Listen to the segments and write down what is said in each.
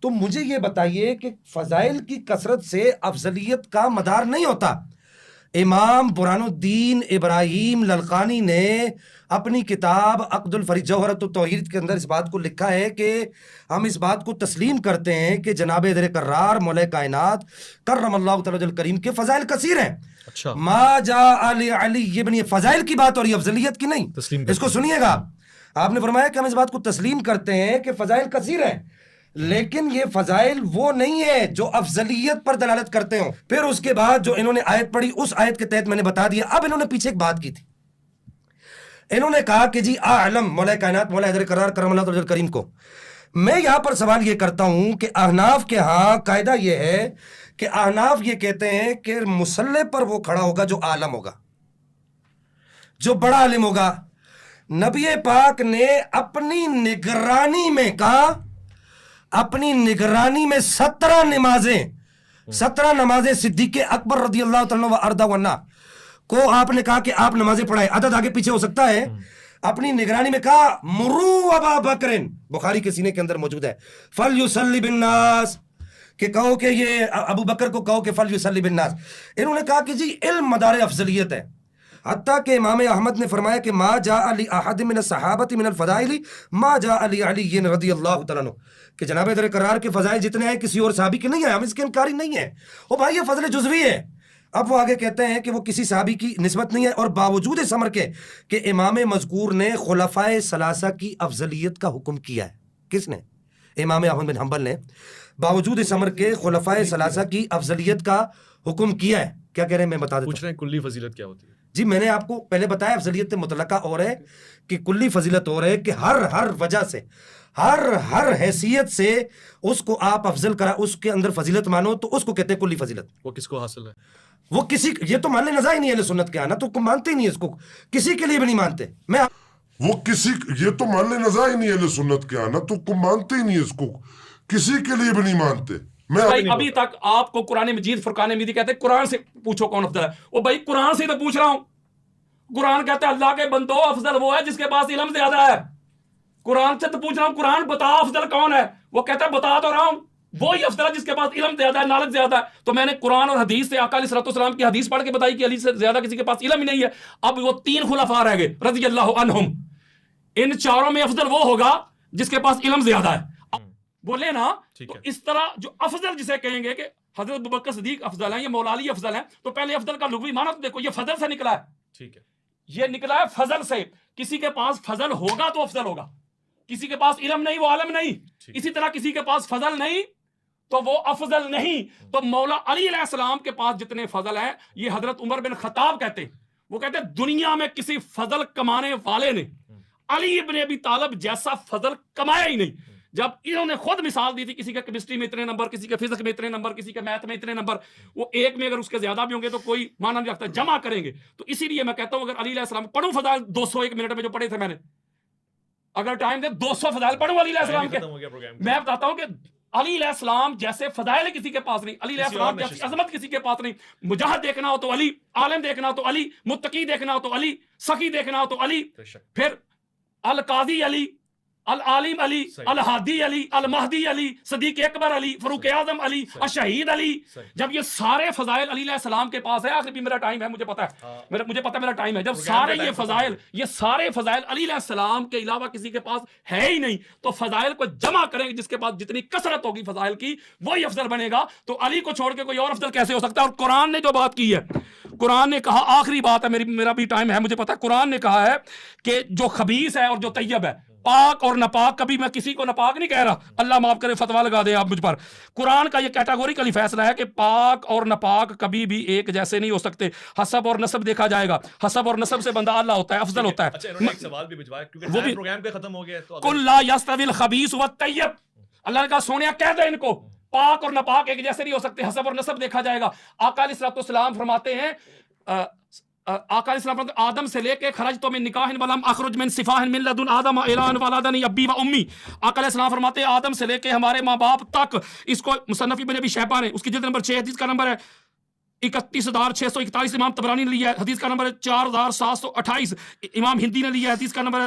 تو مجھے یہ بتائیے کہ فضائل کی کثرت سے افضلیت کا مدار نہیں ہوتا. امام برہان الدین ابراہیم للقانی نے اپنی کتاب عقد الفریق جوہرۃ التوحید کے اندر اس بات کو لکھا ہے کہ ہم اس بات کو تسلیم کرتے ہیں کہ جناب در کرار مولا کائنات کرم اللہ تعالی الکریم کے فضائل کثیر ہیں. اچھا ما جاء علی یہ بنی فضائل کی بات اور یہ افضلیت کی نہیں. اس کو سنیے گا. آپ نے فرمایا کہ ہم اس بات کو تسلیم کرتے ہیں کہ فضائل کثیر ہیں، لیکن یہ فضائل وہ نہیں ہے جو افضلیت پر دلالت کرتے ہوں. پھر اس کے بعد جو انہوں نے آیت پڑھی اس آیت کے تحت میں نے بتا دیا. اب انہوں نے پیچھے ایک بات کی تھی. انہوں نے کہا کہ جی اعلم مولا کائنات مولا حیدر کرار کرم اللہ تعالی الکریم کو. میں یہاں پر سوال یہ کرتا ہوں کہ احناف کے ہاں قاعدہ یہ ہے کہ احناف یہ کہتے ہیں کہ مصلی پر وہ کھڑا ہوگا جو عالم ہوگا، جو بڑا عالم ہوگا. نبی پاک نے اپنی نگرانی میں کہا، اپنی نگرانی میں 17 نمازیں صدیق اکبر رضی اللہ تعالیٰ و ارضا عنہ کو آپ نے کہا کہ آپ نمازیں پڑھائیں. عدد آگے پیچھے ہو سکتا ہے. اپنی نگرانی میں کہا مرو ابا بکرن، بخاری کے سینے کے اندر موجود ہے، فلیصلی بالناس، کہ کہو کہ یہ ابو بکر کو کہو کہ فلیصلی بالناس. انہوں نے کہا کہ جی علم مدار افضلیت ہے. حتیٰ کہ امام احمد نے فرمایا کہ ما جاء علی احد من الصحابۃ من الفضائل ما جاء علی علی رضی اللہ تعالیٰ عنہ، کہ جناب در کرار کے فضائل جتنے ہیں کسی اور صحابی کے نہیں ہیں. ہم اس کے انکاری نہیں ہیں. او بھائی یہ فضل جزوی ہے. اب وہ آگے کہتے ہیں کہ وہ کسی صحابی کی نسبت نہیں ہے، اور باوجود اس امر کے کہ امام مذکور نے خلفائے ثلاثہ کی افضلیت کا حکم کیا ہے. کس نے؟ امام احمد بن حنبل نے باوجود اس امر کے خلفائے ثلاثہ کی افضلیت کا حکم کیا ہے. کیا کہہ رہے ہیں میں بتا دیتا ہوں. پوچھ رہے ہیں کلی فضیلت کیا ہوتی ہے؟ جی میں نے آپ کو پہلے بتایا افضلیت مطلقہ اور ہے کہ کلی فضیلت اور ہے، کہ ہر وجہ سے ہر حیثیت سے اس کو آپ افضل کرا، اس کے اندر فضیلت مانو تو اس کو کہتے ہیں کلی فضیلت. وہ کس کو حاصل ہے؟ وہ کسی یہ تو ماننے نظر ہی نہیں ہے اہل سنت کے آنا، تو مانتے ہی نہیں اس کو، کسی کے لیے بھی نہیں مانتے. وہ کسی یہ تو ماننے نظر ہی نہیں ہے اہل سنت کے آنا، تو مانتے ہی نہیں اس کو، کسی کے لیے بھی نہیں مانتے. بھائی ابھی تک آپ کو قرآن مجید فرقان مجید کہتے ہیں قرآن سے پوچھو کون افضل ہے. وہ بھائی قرآن سے تو پوچھ رہا ہوں. قرآن کہتا ہے اللہ کے بندو افضل وہ ہے جس کے پاس علم زیادہ ہے. قرآن سے تو پوچھ رہا ہوں، قرآن بتا افضل کون ہے. وہ کہتا ہے بتا تو رہا ہوں، وہی افضل ہے جس کے پاس علم زیادہ ہے، نالج زیادہ ہے. تو میں نے قرآن اور حدیث سے آقا علیہ الصلوۃ والسلام کی حدیث پڑھ کے بتائی کہ علی سے زیادہ کسی کے پاس علم ہی نہیں ہے. اب وہ 3 خلفاء رہ گئے رضی اللہ عنہم. ان چاروں میں افضل وہ ہوگا جس کے پاس علم زیادہ ہے. بولے نا. تو اس طرح جو افضل جسے کہیں گے کہ حضرت ابوبکر صدیق افضل ہیں یا مولا علی افضل ہیں، تو پہلے افضل کا لغوی معنی تو دیکھو، یہ فضل سے نکلا ہے. ٹھیک ہے، یہ نکلا ہے فضل سے. کسی کے پاس فضل ہوگا تو افضل ہوگا، کسی کے پاس علم نہیں وہ عالم نہیں. اسی طرح کسی کے پاس فضل نہیں تو وہ افضل نہیں. تو مولا علی علیہ السلام کے پاس جتنے فضل ہیں، یہ حضرت عمر بن خطاب کہتے ہیں. وہ کہتے ہیں دنیا میں کسی فضل کمانے والے نے علی ابن ابی طالب جیسا فضل کمایا ہی نہیں. جب انہوں نے خود مثال دی تھی، کسی کا کیمسٹری میں اتنے نمبر، کسی کے فزکس میں اتنے نمبر، کسی کے میتھ میں اتنے نمبر، وہ ایک میں اگر اس کے زیادہ بھی ہوں گے تو کوئی معنی نہیں رکھتا، جمع کریں گے. تو اسی لیے میں کہتا ہوں اگر علی علیہ السلام پڑھوں فضائل 201 منٹ میں جو پڑھے تھے میں نے، اگر ٹائم دے 200 فضائل پڑھوں علی علیہ السلام کے. میں بتاتا ہوں کہ علی علیہ السلام جیسے فضائل کسی کے پاس نہیں، علی علیہ السلام جیسی عظمت کسی کے پاس نہیں. مجاہد دیکھنا ہو تو علی، عالم دیکھنا ہو تو علی، متقی دیکھنا ہو تو علی، سخی دیکھنا ہو تو علی، پھر القاضی علی، العالم علی، الہادی علی، المہدی علی، صدیق اکبر علی، فاروق اعظم علی، الشہید علی. جب یہ سارے فضائل علی علیہ السلام کے پاس ہے، آخر بھی میرا ٹائم ہے، مجھے پتا ہے میرا ٹائم ہے. جب سارے یہ سارے فضائل علی علیہ السلام کے علاوہ کسی کے پاس ہے ہی نہیں، تو فضائل کو جمع کریں گے، جس کے پاس جتنی کثرت ہوگی فضائل کی وہی افضل بنے گا. تو علی کو چھوڑ کے کوئی اور افضل کیسے ہو سکتا ہے؟ اور قرآن نے جو بات کی ہے، قرآن نے کہا، آخری بات ہے، میرا بھی ٹائم ہے مجھے پتا ہے، قرآن نے کہا ہے کہ جو خبیث ہے اور جو طیب ہے، پاک اور ناپاک، کبھی میں کسی کو ناپاک نہیں کہہ رہا، اللہ معاف کرے فتویٰ لگا دیں آپ مجھ پر. قرآن کا یہ کیٹاگوریکلی فیصلہ ہے کہ پاک اور ناپاک کبھی بھی ایک جیسے نہیں ہو سکتے. حسب اور نسب دیکھا جائے گا، حسب اور نسب سے بندہ اللہ ہوتا ہے، افضل ہوتا ہے. اچھا انہوں نے ایک سوال بھی بھجوایا کیونکہ ٹائم پروگرام پہ ختم ہو گیا ہے. قل لا یستوی الخبیث والطیب، اللہ نے کہا سونیا کہہ دے ان کو پاک اور ناپاک ایک جیسے نہیں ہو سکتے، حسب اور نسب دیکھا جائے گا. آقا علیہ الصلوۃ والسلام فرماتے ہیں، آقا علیہ السلام آدم سے لے کے خرج تو من نکاح ولم اخرج من صفاح من لدن آدم اعلان ولدنی ابی و امی. آقا علیہ السلام فرماتے ہیں آدم سے لے کے ہمارے ماں باپ تک. اس کو مصنف ابن ابی شیبہ نے، اس کی جلد نمبر 6 حدیث کا نمبر ہے 31641، امام طبرانی نے لیا ہے حدیث کا نمبر ہے 4728، امام ہندی نے لیا ہے حدیث کا نمبر ہے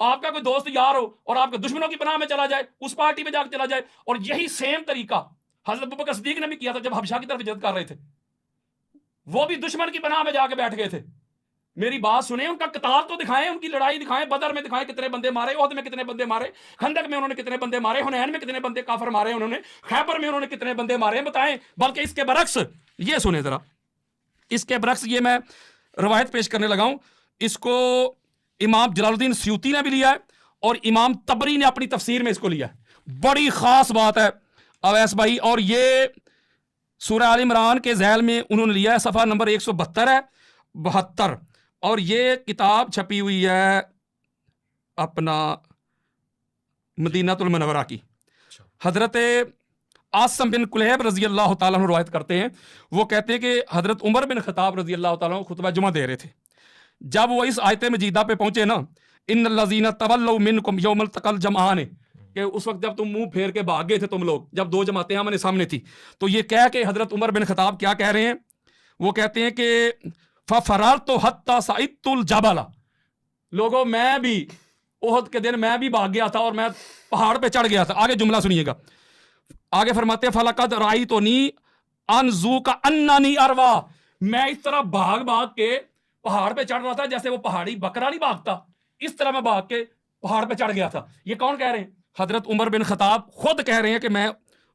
آپ کا کوئی دوست یار ہو اور آپ کے دشمنوں کی پناہ میں چلا جائے, اس پارٹی میں جا کے چلا جائے. اور یہی سیم طریقہ حضرت ابوبکر صدیق نے بھی کیا تھا جب حبشہ کی طرف ہجرت کر رہے تھے. وہ بھی دشمن کی پناہ میں جا کے بیٹھ گئے تھے. میری بات سنیں, ان کا قتال تو دکھائیں, ان کی لڑائی دکھائیں, بدر میں دکھائیں کتنے بندے مارے, احد میں کتنے بندے مارے, خندق میں انہوں نے کتنے بندے مارے, حنین میں کتنے بندے کافر مارے انہوں نے, خیبر میں انہوں نے کتنے بندے مارے بتائیں. بلکہ اس کے برعکس یہ سنیں ذرا, اس کے برعکس یہ میں روایت پیش کرنے لگا ہوں. اس کو امام جلال الدین سیوطی نے بھی لیا ہے اور امام طبری نے اپنی تفسیر میں اس کو لیا ہے. بڑی خاص بات ہے اویس بھائی, اور یہ سورہ آل عمران کے ذیل میں انہوں نے لیا ہے, صفحہ نمبر 172 ہے 72, اور یہ کتاب چھپی ہوئی ہے اپنا مدینہ المنورہ کی. حضرت عاصم بن کلیب رضی اللہ تعالیٰ عنہ روایت کرتے ہیں, وہ کہتے ہیں کہ حضرت عمر بن خطاب رضی اللہ تعالیٰ عنہ خطبہ جمعہ دے رہے تھے. جب وہ اس آیت مجیدہ پہ پہنچے نا, ان الذین تولوا منکم یوم التقى الجمعان, کہ اس وقت جب تم منہ پھیر کے بھاگ گئے تھے تم لوگ, جب دو جماعتیں ہمارے سامنے تھی, تو یہ کہہ کہ حضرت عمر بن خطاب کیا کہہ رہے ہیں, وہ کہتے ہیں کہ فَفَرَرْتُ حَتَّى صَعِدْتُ الْجَبَلَ, لوگوں میں بھی احد کے دن میں بھی بھاگ گیا تھا اور میں پہاڑ پہ چڑھ گیا تھا. آگے جملہ سنیے گا, آگے فرماتے ہیں فَلَقَدْ رَأَيْتُنِي أَنْزُوكَ أَنَّنِي أَرْوَى, میں اس طرح بھاگ بھاگ کے پہاڑ پہ چڑھ رہا تھا جیسے وہ پہاڑی بکرا نہیں بھاگتا, اس طرح میں بھاگ کے پہاڑ پہ چڑھ گیا تھا. یہ کون کہہ رہے ہیں؟ حضرت عمر بن خطاب خود کہہ رہے ہیں کہ میں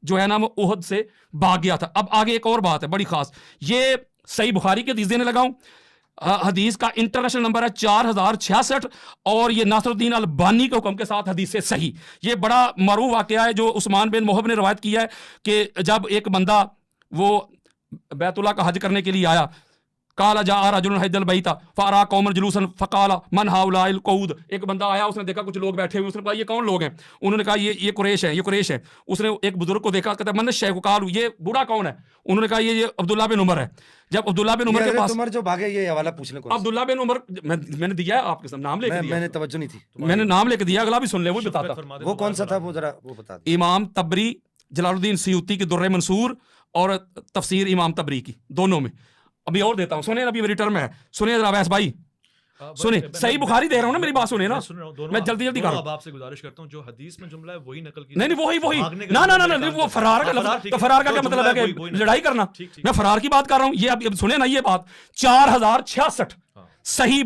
جو ہے نا وہ احد سے بھاگ گیا تھا. اب آگے ایک اور بات ہے بڑی خاص, یہ صحیح بخاری کے حدیث دینے لگا ہوں. حدیث کا انٹرنیشنل نمبر ہے 4066, اور یہ ناصر الدین البانی کے حکم کے ساتھ حدیث سے صحیح. یہ بڑا معروف واقعہ ہے جو عثمان بن محب نے روایت کیا ہے کہ جب ایک بندہ وہ بیت اللہ کا حج کرنے کے لیے آیا, قال جاء رجل حج البیت فارا قوما جلوسا فقال من هؤلاء القعود, ایک بندہ آیا, اس نے دیکھا کچھ لوگ بیٹھے ہوئے, اس نے کہا یہ کون لوگ ہیں؟ انہوں نے کہا یہ قریش ہیں, یہ قریش ہیں. اس نے ایک بزرگ کو دیکھا, کہتا ہے من الشیخ, قالوا یہ بوڑھا کون ہے؟ انہوں نے کہا یہ عبداللہ بن عمر ہے. جب عبداللہ بن عمر کے پاس, عمر جو بھاگے, یہ حوالہ پوچھنے کو عبداللہ بن عمر میں نے دیا ہے آپ کے سامنے, نام لے کے دیا, میں نے توجہ نہیں تھی, میں نے نام لے کے دیا, اگلا بھی سن لے وہ بتاتا. وہ کون سا تھا وہ ذرا وہ بتا دیں. امام طبری جلال الدین سیوطی کی در منصور اور تفسیر امام طبری کی, دونوں میں. ابھی اور دیتا ہوں, سنیں, ابھی میری ٹرم ہے, سنیں ذرا اویس بھائی, سنیں. صحیح بخاری دے رہا ہوں نا, میری بات سنیں نا, میں جلدی جلدی کر رہا ہوں. اب آپ سے گزارش کرتا ہوں جو حدیث میں جملہ ہے وہی نقل کی. نہیں وہی نہ وہ فرار کا لفظ, تو فرار کا کیا مطلب ہے کہ لڑائی کرنا؟ میں فرار کی بات کر رہا ہوں. یہ اب سنیں نا, یہ بات 4066 صحیح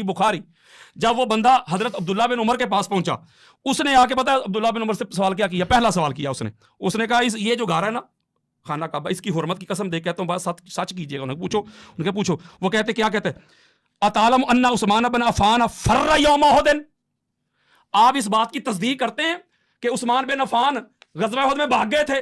بخاری. جب وہ بندہ حضرت عبداللہ بن عمر کے پاس پہنچا, اس نے آ کے پتا عبداللہ بن عمر سے سوال کیا کیا؟ پہلا سوال کیا اس نے کہا یہ جو گھر ہے نا خانہ کعبہ, اس کی حرمت کی قسم دے کے کہتا ہوں بات سچ کیجیے گا. انہیں پوچھو. وہ کہتے کیا کہتے, اتعلم ان عثمان بن عفان فر یوم احد, آپ اس بات کی تصدیق کرتے ہیں کہ عثمان بن عفان غزوہ احد میں بھاگ گئے تھے؟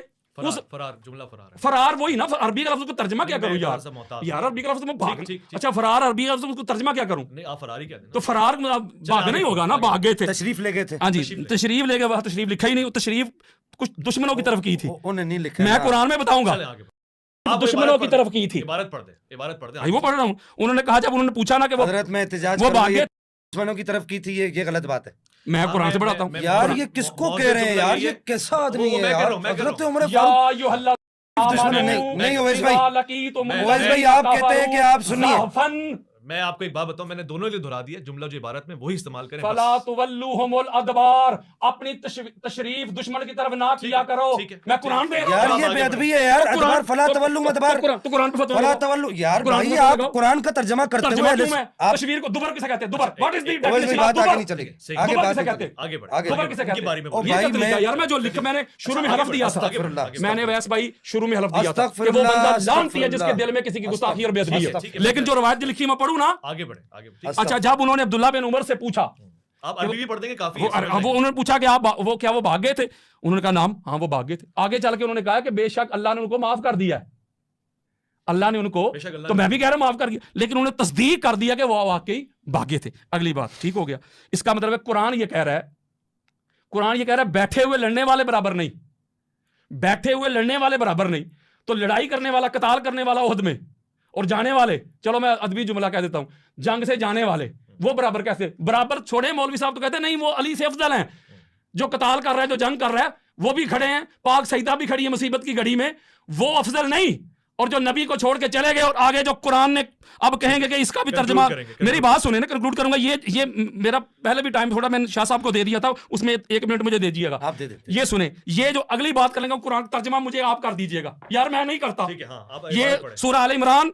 فرار, جملہ فرار وہی نا, عربی کا لفظ کو ترجمہ کیا کروں یار عربی کا لفظ میں بھاگ. اچھا فرار عربی کا لفظ کو ترجمہ کیا کروں؟ نہیں آپ فرار ہی کہتے ہیں, تو فرار بھاگنا ہی ہوگا نا, بھاگ گئے تھے, تشریف لے گئے تھے. ہاں جی تشریف لے گئے, وہاں تشریف لکھا ہی نہیں, وہ تشریف کچھ دشمنوں کی طرف کی تھی, انہیں نہیں لکھا, میں قرآن میں بتاؤں گا, دشمنوں کی طرف کی تھی. عبارت پڑھ دیں. وہ پڑھ رہا ہوں. انہوں نے کہا جب انہوں نے پوچھا نا کہ وہ حضرت میں احتجاج وہ بھاگ گئے دشمنوں کی طرف کی تھی, یہ غلط بات ہے. میں قرآن سے پڑھاتا ہوں. یار یہ کس کو کہہ رہے ہیں یار, یہ کیسا آدمی ہے یار؟ حضرت عمر نہیں اویس بھائی آپ کہتے ہیں کہ آپ سنیے, میں آپ کو ایک بات بتاؤں, میں نے دونوں کے دہرا دیا, جملہ جو عبارت میں وہی استعمال کریں. فلا تولوہم الادبار, اپنی تشریف دشمن کی طرف نہ کیا کرو. میں قرآن پہ یار یہ بے ادبی ہے یار. ادبار فلا تولو ادبار, تو قرآن پہ فلا تولو. یار بھائی آپ قرآن کا ترجمہ کرتے ہوئے تشویر کو دبر کسے کہتے ہیں؟ دبر واٹ از دی بات آگے نہیں چلے گی, آگے دبر بات کسے کہتے ہیں؟ آگے بڑھ, دبر کسے کہتے ہیں؟ میں یہ طریقہ یار, میں جو لکھا میں نے شروع میں حلف دیا تھا, میں نے ویس بھائی شروع میں حلف دیا تھا کہ وہ بندہ لعنتی ہے جس کے دل میں کسی کی گستاخی اور بے ادبی ہے. لیکن جو روایت لکھی میں پڑھوں نا, آگے بڑھیں. اچھا جب انہوں نے عبداللہ بن عمر سے پوچھا, آپ عربی بھی پڑھ دیں گے کافی, وہ انہوں نے پوچھا کہ آپ وہ کیا وہ بھاگ گئے تھے؟ انہوں نے کہا نام, ہاں وہ بھاگ گئے تھے. آگے چل کے انہوں نے کہا کہ بے شک اللہ نے ان کو معاف کر دیا ہے, اللہ نے ان کو, تو میں بھی کہہ رہا ہوں معاف کر دیا, لیکن انہوں نے تصدیق کر دیا کہ وہ واقعی بھاگے تھے. اگلی بات ٹھیک ہو گیا. اس کا مطلب ہے قرآن یہ کہہ رہا ہے بیٹھے ہوئے لڑنے والے برابر نہیں, بیٹھے ہوئے لڑنے والے برابر نہیں. تو لڑائی کرنے والا, قتال کرنے والا عہد میں, اور جانے والے, چلو میں ادبی جملہ کہہ دیتا ہوں, جنگ سے جانے والے وہ برابر کیسے؟ برابر چھوڑے, مولوی صاحب تو کہتے ہیں نہیں وہ علی سے افضل ہیں. جو قتال کر رہا ہے, جو جنگ کر رہا ہے, وہ بھی کھڑے ہیں, پاک سیدہ بھی کھڑی ہے مصیبت کی گھڑی میں, وہ افضل نہیں. اور جو نبی کو چھوڑ کے چلے گئے اور آگے جو قرآن نے اب کہیں گے کہ اس کا بھی ترجمہ, میری بات سنیں نا, کنکلوڈ کروں گا. یہ میرا پہلے بھی ٹائم تھوڑا میں نے شاہ صاحب کو دے دیا تھا, اس میں 1 منٹ مجھے دے دیجیے گا. یہ سنیں, یہ جو اگلی بات کریں گا قرآن ترجمہ مجھے آپ کر دیجیے گا یار, میں نہیں کرتا. یہ سورہ آل عمران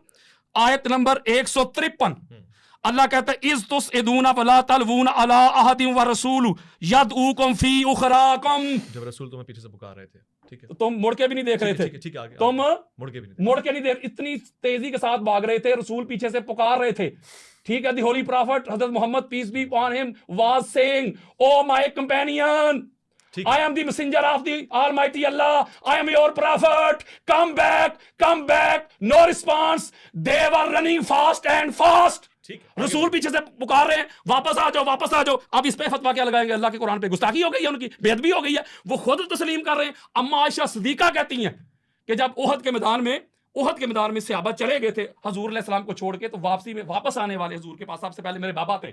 آیت نمبر 153, اللہ کہتا ہے اذ تسعدون فلا تلوون علی احد ورسول یدعوکم فی اخراکم. جب رسول تمہیں پیچھے سے پکار رہے تھے, ٹھیک ہے, تم مڑ کے بھی نہیں دیکھ رہے تھے, تم مڑ کے نہیں دیکھ, اتنی تیزی کے ساتھ بھاگ رہے تھے, رسول پیچھے سے پکار رہے تھے, ٹھیک ہے. دی ہولی پرافٹ حضرت Muhammad peace be upon him was saying, O my companion, I am the messenger of the Almighty Allah. I am your prophet. Come back, come back. No response. They were running fast and fast. رسول پیچھے سے پکار رہے ہیں, واپس آ جاؤ, واپس آ جاؤ. اب اس پہ فتویٰ کیا لگائیں گے؟ اللہ کے قرآن پہ گستاخی ہو گئی ہے, ان کی بے ادبی ہو گئی ہے, وہ خود تسلیم کر رہے ہیں. اما عائشہ صدیقہ کہتی ہیں کہ جب احد کے میدان میں صحابہ چلے گئے تھے حضور علیہ السلام کو چھوڑ کے, تو واپسی میں واپس آنے والے حضور کے پاس سب سے پہلے میرے بابا تھے.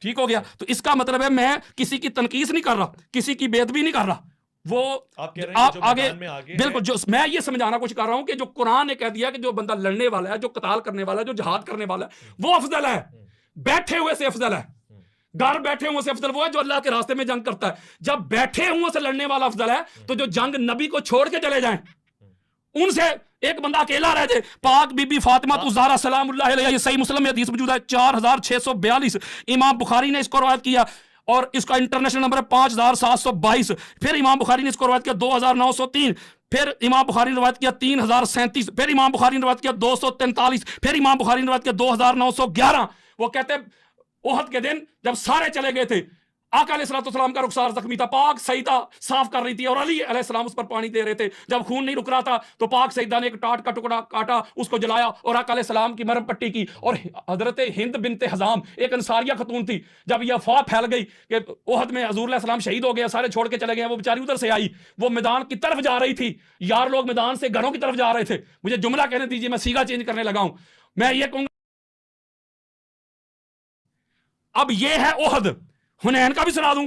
ٹھیک ہو گیا. تو اس کا مطلب ہے میں کسی کی تنقیص نہیں کر رہا, کسی کی بے ادبی نہیں کر رہا. وہ آپ آگے بالکل جو میں یہ سمجھانا کچھ کر رہا ہوں کہ جو قرآن نے کہہ دیا کہ جو بندہ لڑنے والا ہے, جو قتال کرنے والا ہے, جو جہاد کرنے والا ہے, وہ افضل ہے, بیٹھے ہوئے سے افضل ہے. گھر بیٹھے ہوئے سے افضل وہ ہے جو اللہ کے راستے میں جنگ کرتا ہے. جب بیٹھے ہوئے سے لڑنے والا افضل ہے, تو جو جنگ نبی کو چھوڑ کے چلے جائیں ان سے ایک بندہ اکیلا رہ جائے. پاک بی بی فاطمہ الزہرا سلام اللہ علیہا, یہ صحیح مسلم میں حدیث موجود ہے 4642, امام بخاری نے اس کو روایت کیا اور اس کا انٹرنیشنل نمبر ہے 5722. پھر امام بخاری نے اس کو روایت کیا 2903, پھر امام بخاری نے روایت کیا 3037, پھر امام بخاری نے روایت کیا 243, پھر امام بخاری نے روایت کیا 2911. وہ کہتے ہیں احد کے دن جب سارے چلے گئے تھے, آقا علیہ السلام کا رخسار زخمی تھا, پاک سیدہ صاف کر رہی تھی اور علی علیہ السلام اس پر پانی دے رہے تھے. جب خون نہیں رک رہا تھا تو پاک سیدہ نے ایک ٹاٹ کا ٹکڑا کاٹا, اس کو جلایا اور آقا علیہ السلام کی مرہم پٹی کی. اور حضرت ہند بنت حزام ایک انصاریہ خاتون تھی, جب یہ افواہ پھیل گئی کہ احد میں حضور علیہ السلام شہید ہو گئے, سارے چھوڑ کے چلے گئے, وہ بیچاری ادھر سے آئی, وہ میدان کی طرف جا رہی تھی. یار لوگ میدان سے گھروں کی طرف جا رہے تھے. مجھے جملہ کہنے دیجیے, میں سیگا چینج کرنے لگا ہوں. میں یہ کہوں گا اب یہ ہے احد, حنین کا بھی سنا دوں,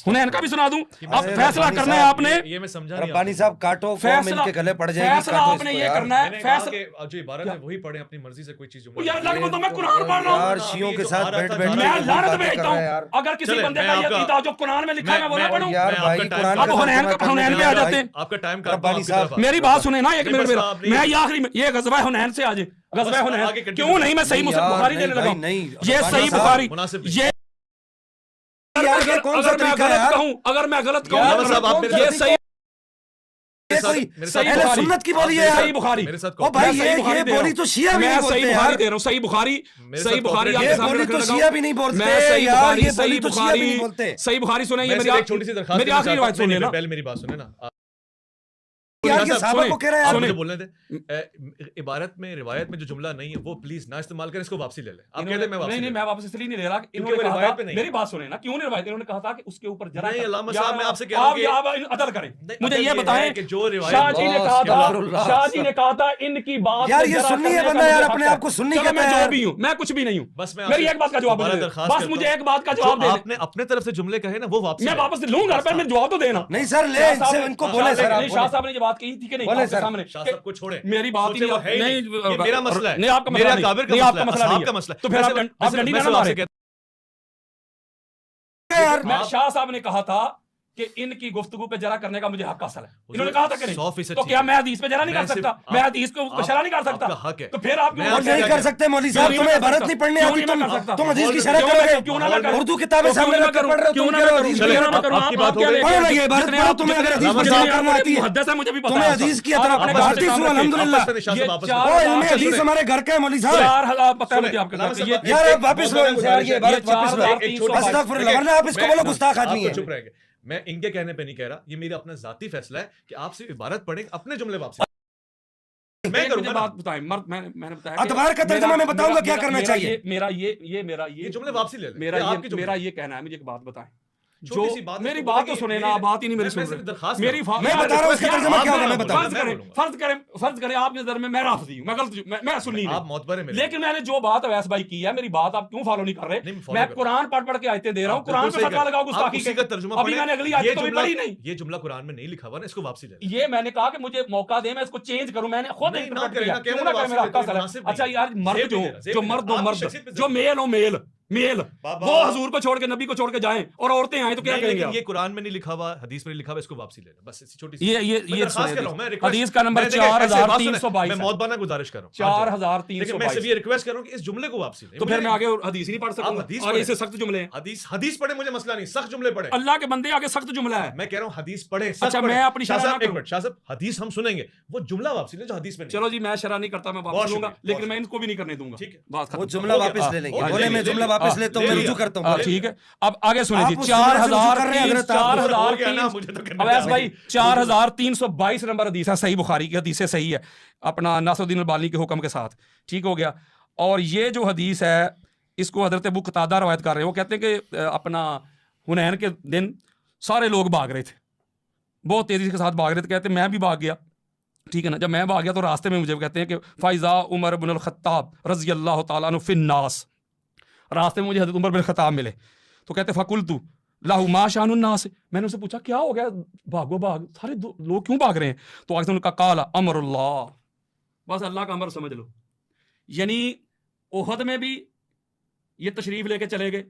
حنین کا بھی سنا دوں. اب فیصلہ کرنا ہے آپ نے, یہ میں سمجھا نہیں, ربانی صاحب کاٹو قوم ان کے گلے پڑ جائے گی. فیصلہ آپ نے یہ کرنا ہے, فیصلہ جو عبارت ہے وہی پڑھیں اپنی مرضی سے, کوئی چیز یار اللہ کے بندوں میں قرآن پڑھ رہا ہوں یار, شیعوں کے ساتھ بیٹھ بیٹھ میں لعنت بھیجتا ہوں. اگر کسی بندے کا یہ عقیدہ جو قرآن میں لکھا ہے میں وہ نہ پڑھوں. یار بھائی قرآن اب حنین پہ آ جاتے ہیں. آپ کا ٹائم ربانی صاحب میری بات سنیں نا ایک منٹ, میں یہ آخری یہ غزوہ حنین سے آ جائے. غزوہ حنین کیوں نہیں, میں صحیح مسلم بخاری دینے لگا ہوں. یہ صحیح بخاری, یہ اگر میں غلط کہوں یہ صحیح سنت کی بولی ہے. صحیح بخاری, او بھائی یہ بولی تو شیعہ بھی نہیں بولتے صحیح بخاری دے رہا ہوں. صحیح بخاری, صحیح بخاری یہ بولی تو شیعہ بھی نہیں بولتے یار, یہ بولی تو شیعہ بھی نہیں بولتے. صحیح بخاری سنیں, یہ ایک چھوٹی سی درخواست, میری آخری روایت سنیں نا, پہلے میری بات سنیں نا. صحابہ کو کہہ رہے ہیں بولنے دیں عبارت میں, روایت میں جو جملہ نہیں ہے وہ پلیز نہ استعمال کریں, اس کو واپسی لے لیں. آپ کہتے ہیں میں واپسی, نہیں میں واپس اس لیے نہیں لے رہا, انہوں نے کہا تھا, میری بات سنیں نا, کیوں نہیں روایت, انہوں نے کہا تھا کہ اس کے اوپر ذرا نہیں. علامہ صاحب میں آپ سے کہہ رہا ہوں کہ آپ عدل کریں. مجھے یہ بتائیں کہ جو روایت شاہ جی نے کہا تھا ان کی بات یار, یہ سننی ہے بندہ یار, اپنے آپ کو سننی کہتا ہے. میں جو بھی ہوں, میں کچھ بھی نہیں ہوں, بس میری ایک بات کا جواب دے, بس مجھے ایک بات کا جواب دے. آپ نے اپنے طرف سے جملے کہے نا, وہ واپسی میں واپس لوں گا, پہلے جواب تو دینا. نہیں سر لے ان کو بولے سر, شاہ صاحب نے یہ بات کہی تھی کہ نہیں سامنے, سب کو چھوڑیں, میری بات ہی نہیں, میرا مسئلہ ہے, نہیں آپ کا مسئلہ نہیں, نہیں آپ کا مسئلہ نہیں, تو پھر آپ ڈنڈی نہ مارے. میں شاہ صاحب نے کہا تھا کہ ان کی گفتگو پہ جرا کرنے کا مجھے حق حاصل ہے, انہوں نے کہا تھا کہ نہیں, تو کیا میں حدیث پہ جرا نہیں کر سکتا, میں حدیث کو شرح نہیں کر سکتا, تو پھر آپ نہیں کر سکتے. مولوی صاحب تمہیں عبارت نہیں پڑھنے آتی, تم حدیث کی شرح کرو گے, کیوں نہ میں کروں, اردو کتابیں سامنے رکھ کر پڑھ رہے ہو, کیوں نہ میں کروں, کیوں نہ میں کروں, آپ کیا لے پڑھو یہ عبارت پڑھو, تمہیں اگر حدیث پر جرا کرنا آتی ہے, محدث ہے, مجھے بھی پتہ تمہیں ہے حدیث کی اطراف بھارتی سو الحمدللہ, او علم حدیث ہمارے گھر کا ہے مولوی صاحب. 4000 پتہ ہے مجھے آپ کا, یار آپ واپس لو ان سے یار, یہ عبارت واپس لو, استغفر اللہ, ورنہ آپ اس کو بولو گستاخ آدمی ہے. میں ان کے کہنے پہ نہیں کہہ رہا, یہ میرا اپنا ذاتی فیصلہ ہے کہ آپ صرف عبارت پڑھیں, اپنے جملے واپسی. میں کروں گا بات بتائیں, میں نے بتایا اتبار کا ترجمہ میں بتاؤں گا کیا کرنا چاہیے. میرا یہ جملے واپسی لے لیں. میرا یہ کہنا ہے, مجھے ایک بات بتائیں, چھوٹی سی بات میری بات تو سنیں نا، آپ بات ہی نہیں میری سن رہے. درخواست میری میں بتا رہا ہوں اس کا ترجمہ کیا ہوگا، میں بتا رہا ہوں. فرض کریں آپ کے نظر میں رافضی ہوں، میں غلط، میں سنی آپ معتبر ہیں، لیکن میں نے جو بات اویس بھائی کی ہے، میری بات آپ کیوں فالو نہیں کر رہے؟ میں قرآن پڑھ کے آیتیں دے رہا ہوں، قرآن میں فتویٰ لگاؤ گستاخی کے. ابھی میں نے اگلی آیت تو پڑھی نہیں. یہ جملہ قرآن میں نہیں لکھا ہوا نا، اس کو واپسی لے. یہ میں نے کہا کہ مجھے موقع دیں، میں اس کو چینج کروں. میں نے خود انٹرپریٹ کیا، کیوں نہ کرے، میرا حق ہے. اچھا یار، مرد جو مرد ہو، مرد جو میل ہو، میل وہ حضور کو چھوڑ کے، نبی کو چھوڑ کے جائیں اور عورتیں آئیں تو کیا کہیں گے؟ یہ قرآن میں نہیں لکھا ہوا، حدیث میں نہیں لکھا ہوا، اس کو واپسی لینا. بس چھوٹی سی یہ حدیث کا نمبر 4322 میں موت بانا گزارش کر رہا ہوں 4322. میں سے یہ ریکویسٹ کر رہا ہوں کہ اس جملے کو واپسی لیں. تو پھر میں آگے حدیث نہیں پڑھ سکتا، آگے سے سخت جملے ہیں. حدیث پڑھے، مجھے مسئلہ نہیں، سخت جملے پڑھے. اللہ کے بندے آگے سخت جملہ ہے. میں کہہ رہا ہوں حدیث پڑھے. اچھا میں اپنی شرح ایک منٹ شاہ صاحب، حدیث ہم سنیں گے، وہ جملہ واپسی لیں جو حدیث میں. چلو جی، میں شرح نہیں کرتا، میں واپس لوں گا، لیکن میں ان کو بھی نہیں کرنے دوں گا. ٹھیک ہے، بات وہ جملہ واپس لے لیں گے. بولے میں جملہ واپس لیتا ہوں، میں رجوع کرتا ہوں. ٹھیک ہے، اب آگے سنیں جی. 4322 نمبر حدیث ہے، صحیح بخاری کی حدیث صحیح ہے، اپنا ناصر الدین البانی کے حکم کے ساتھ. ٹھیک ہو گیا. اور یہ جو حدیث ہے اس کو حضرت ابو قتادہ روایت کر رہے ہیں. وہ کہتے ہیں کہ اپنا حنین کے دن سارے لوگ بھاگ رہے تھے، بہت تیزی کے ساتھ بھاگ رہے تھے. کہتے ہیں میں بھی بھاگ گیا. ٹھیک ہے نا. جب میں بھاگ گیا تو راستے میں مجھے کہتے ہیں کہ فائزہ عمر بن الخطاب رضی اللہ تعالیٰ عنہ فی الناس، راستے میں مجھے حضرت عمر بن الخطاب ملے. تو کہتے فقلتو لاہو ما شان الناس. میں نے ان سے پوچھا کیا ہو گیا، بھاگو بھاگ، سارے لوگ کیوں بھاگ رہے ہیں؟ تو آگے ان کا قال امر اللہ، بس اللہ کا امر سمجھ لو. یعنی احد میں بھی یہ تشریف لے کے چلے گئے،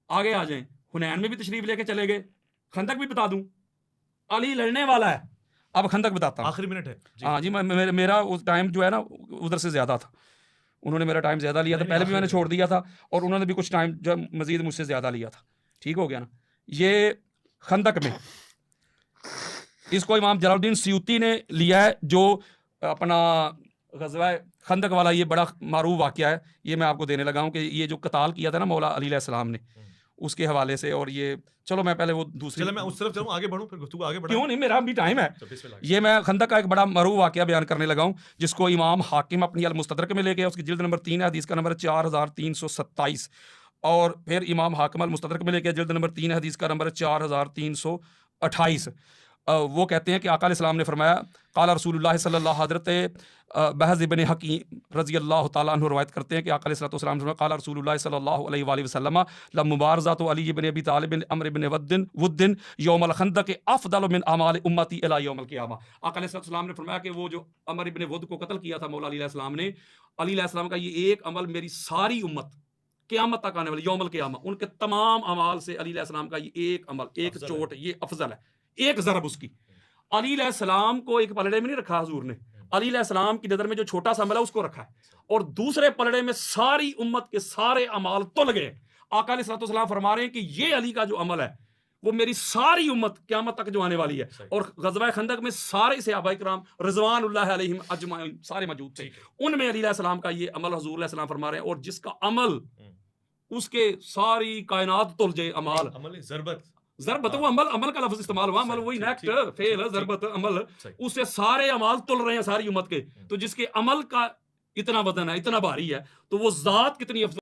آگے آ جائیں، حنین میں بھی تشریف لے کے چلے گئے. خندق بھی بتا دوں، علی لڑنے والا ہے. اب خندق بتاتا ہوں، آخری منٹ ہے. ہاں جی. میرا ٹائم جو ہے نا ادھر سے زیادہ تھا، انہوں نے میرا ٹائم زیادہ لیا تھا. پہلے بھی میں نے چھوڑ دیا تھا اور انہوں نے بھی کچھ ٹائم جو مزید مجھ سے زیادہ لیا تھا. ٹھیک ہو گیا نا. یہ خندق میں اس کو امام جلال الدین سیوطی نے لیا ہے، جو اپنا غزوہ خندق والا یہ بڑا معروف واقعہ ہے. یہ میں آپ کو دینے لگا ہوں کہ یہ جو قتال کیا تھا نا مولا علی علیہ السلام نے، اس کے حوالے سے. اور یہ چلو میں پہلے وہ دوسری، چلو میں اس طرف چلوں، آگے بڑھوں، پھر گفتگو آگے بڑھوں. کیوں نہیں، میرا بھی ٹائم ہے. یہ میں خندق کا ایک بڑا معروف واقعہ بیان کرنے لگا ہوں، جس کو امام حاکم اپنی المستدرک میں لے گئے. اس کی جلد نمبر 3 ہے، حدیث کا نمبر 4327. اور پھر امام حاکم المستدرک میں لے کے جلد نمبر 3 حدیث کا نمبر 4328. وہ کہتے ہیں کہ آقا علیہ السلام نے فرمایا، قال رسول اللہ صلی اللہ، حضرت بحز ابن حکیم رضی اللہ تعالیٰ عنہ روایت کرتے ہیں کہ آقا علیہ السلام نے فرمایا، قال رسول اللہ صلی اللہ علیہ وآلہ وسلم لمبارزۃ علی بن ابی طالب عمرو بن ود یوم الخندق افضل من اعمال امتی الی یوم القیامہ. آقا علیہ السلام نے فرمایا کہ وہ جو عمرو بن ود کو قتل کیا تھا مولا علی علیہ السلام نے، علی علیہ السلام کا یہ ایک عمل میری ساری امت قیامت تک آنے والی یوم القیامہ، ان کے تمام اعمال سے علی علیہ السلام کا یہ ایک عمل، ایک چوٹ، یہ افضل ہے، ایک ضرب اس کی. علی علیہ السلام کو ایک پلڑے میں نہیں رکھا حضور نے، علی علیہ السلام کی نظر میں جو چھوٹا سا عمل ہے اس کو رکھا ہے، اور دوسرے پلڑے میں ساری امت کے سارے اعمال تل گئے. آقا علیہ السلام فرما رہے ہیں کہ یہ علی کا جو عمل ہے وہ میری ساری امت قیامت تک جو آنے والی ہے. اور غزوہ خندق میں سارے صحابہ کرام رضوان اللہ علیہم اجمعین سارے موجود تھے، ان میں علی علیہ السلام کا یہ عمل حضور علیہ السلام فرما رہے ہیں. اور جس کا عمل اس کے ساری کائنات تل جائے، عمل ضربت، وہ عمل کا لفظ استعمال ہوا، عمل وہی نیکسٹ فعل ہے، ضربت عمل، اس سے سارے اعمال تل رہے ہیں ساری امت کے. تو جس کے عمل کا اتنا وزن ہے، اتنا بھاری ہے، تو وہ ذات کتنی افضل